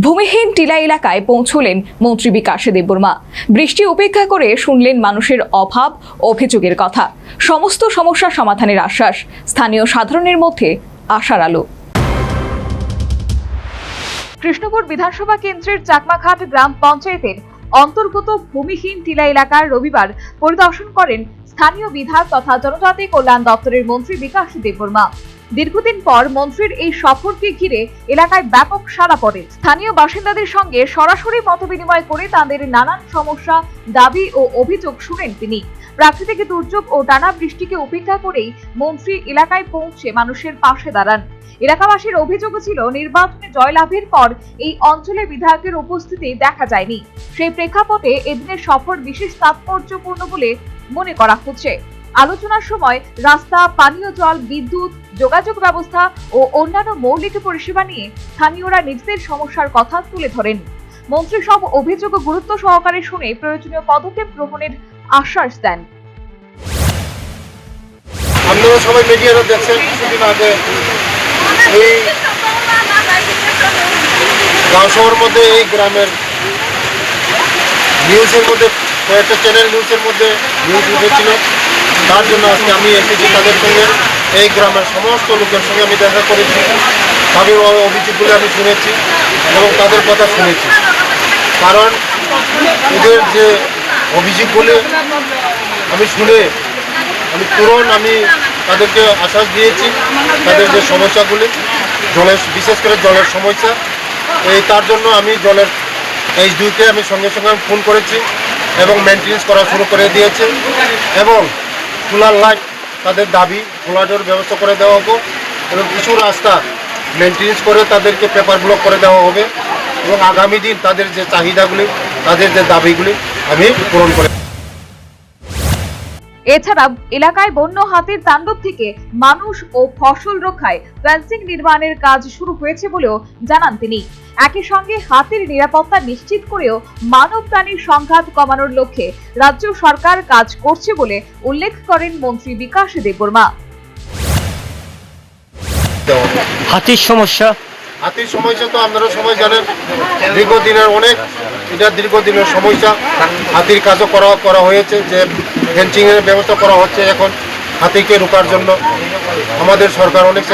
ভূমিহীন টিলা এলাকায় পৌঁছলেন মন্ত্রী বিকাশ দেববর্মা। বৃষ্টি উপেক্ষা করে শুনলেন মানুষের অভাব অভিযোগের কথা, সমস্ত সমস্যা সমাধানের আশ্বাস, স্থানীয় সাধারণের মধ্যে আশার আলো। কৃষ্ণপুর বিধানসভা কেন্দ্রের চাকমাঘাট গ্রাম পঞ্চায়েতের অন্তর্গত ভূমিহীন টিলা এলাকার রবিবার পরিদর্শন করেন স্থানীয় বিধায়ক তথা জনজাতি কল্যাণ দপ্তরের মন্ত্রী বিকাশ দেববর্মা। দীর্ঘদিন পর মন্ত্রীর এই সফরকে ঘিরে এলাকায় ব্যাপক সাড়া পড়ে। স্থানীয় বাসিন্দাদের সঙ্গে সরাসরি মতবিনিময় করে তাদের নানান সমস্যা, দাবি ও অভিযোগ শুনেন তিনি। প্রাকৃতিক দুর্যোগ ও টানা বৃষ্টিকে উপেক্ষা করেই মন্ত্রী এলাকায় পৌঁছে মানুষের পাশে দাঁড়ান। এলাকাবাসীর অভিযোগ ছিল নির্বাচনে জয়লাভের পর এই অঞ্চলে বিধায়কের উপস্থিতি দেখা যায়নি। সেই প্রেক্ষাপটে এদিনের সফর বিশেষ তাৎপর্যপূর্ণ বলে মনে করা হচ্ছে। আলোচনার সময় রাস্তা, পানীয় জল, বিদ্যুৎ, যোগাযোগ ব্যবস্থা ও অন্যান্য মৌলিক পরিষেবা নিয়ে স্থানীয়রা নিজেদের সমস্যার কথা তুলে ধরেন। মন্ত্রী সব অভিযোগ গুরুত্ব সহকারে শুনে প্রয়োজনীয় পদক্ষেপ গ্রহণের আশ্বাস দেন। আপনারা সবাই মিডিয়াতে দেখছেন, কিছুদিন আগে এই গাঁও শহরের মধ্যে এই গ্রামের নিউজের মধ্যে কয়েকটা চ্যানেল নিউজের মধ্যে নিউজ উঠেছিল। তার জন্য আজকে আমি এসেছি তাদের সঙ্গে, এই গ্রামের সমস্ত লোকের সঙ্গে আমি দেখা করেছি, তাদের অভিযোগগুলো আমি শুনেছি এবং তাদের কথা শুনেছি। কারণ এদের যে অভিযোগগুলি আমি শুনে আমি তাদেরকে আশ্বাস দিয়েছি, তাদের যে সমস্যাগুলি জলের, বিশেষ করে জলের সমস্যা, তার জন্য আমি জলের H2কে আমি সঙ্গে সঙ্গে ফোন করেছি এবং মেনটেন্স করা শুরু করে দিয়েছে এবং সোলার লাইট তাদের দাবি, সোলারের ব্যবস্থা করে দেওয়া হবে এবং কিছু রাস্তা মেনটেন্স করে তাদেরকে পেপার ব্লক করে দেওয়া হবে এবং আগামী দিন তাদের যে চাহিদাগুলি, তাদের যে দাবিগুলি আমি পূরণ করে। এছাড়া এলাকায় বন্য হাতির তাণ্ডব থেকে মানুষ ও ফসল রক্ষায় ফেন্সিং নির্মাণের কাজ শুরু হয়েছে বলেও জানান তিনি। একই সঙ্গে হাতির নিরাপত্তা নিশ্চিত করেও মানব প্রাণীর সংঘাত কমানোর লক্ষ্যে রাজ্য সরকার কাজ করছে বলে উল্লেখ করেন মন্ত্রী বিকাশ দেববর্মা। হাতির সমস্যা তো আপনারা সবাই জানেন, দীর্ঘদিনের সমস্যা। হাতির কাজও করা হয়েছে, যে ফেন্সিংয়ের ব্যবস্থা করা হচ্ছে এখন হাতিকে রোকার জন্য। আমাদের সরকার অনেক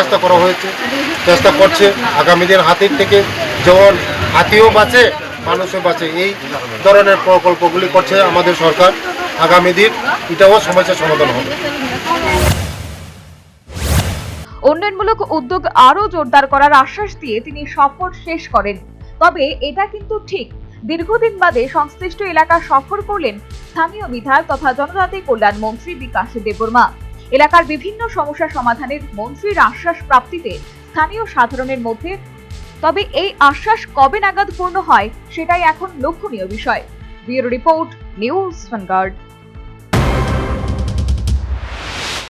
চেষ্টা করছে আগামী দিন হাতির থেকে যেমন হাতিও বাঁচে, মানুষও বাঁচে, এই ধরনের প্রকল্পগুলি করছে আমাদের সরকার। আগামী দিন এটাও সমস্যার সমাধান হবে। উন্নয়নমূলক উদ্যোগ আরো জোরদার করার আশ্বাস দিয়ে তিনি সফর শেষ করেন। তবে এটা কিন্তু ঠিক, দীর্ঘদিন বাদে সংশ্লিষ্ট এলাকা সফর করলেন স্থানীয় বিধায়ক তথা জনজাতি কল্যাণ মন্ত্রী বিকাশ দেববর্মা। এলাকার বিভিন্ন সমস্যা সমাধানের মন্ত্রীর আশ্বাস প্রাপ্তিতে স্থানীয় সাধারণের মধ্যে, তবে এই আশ্বাস কবে নাগাদ পূর্ণ হয় সেটাই এখন লক্ষণীয় বিষয়। Bureau report, news vanguard.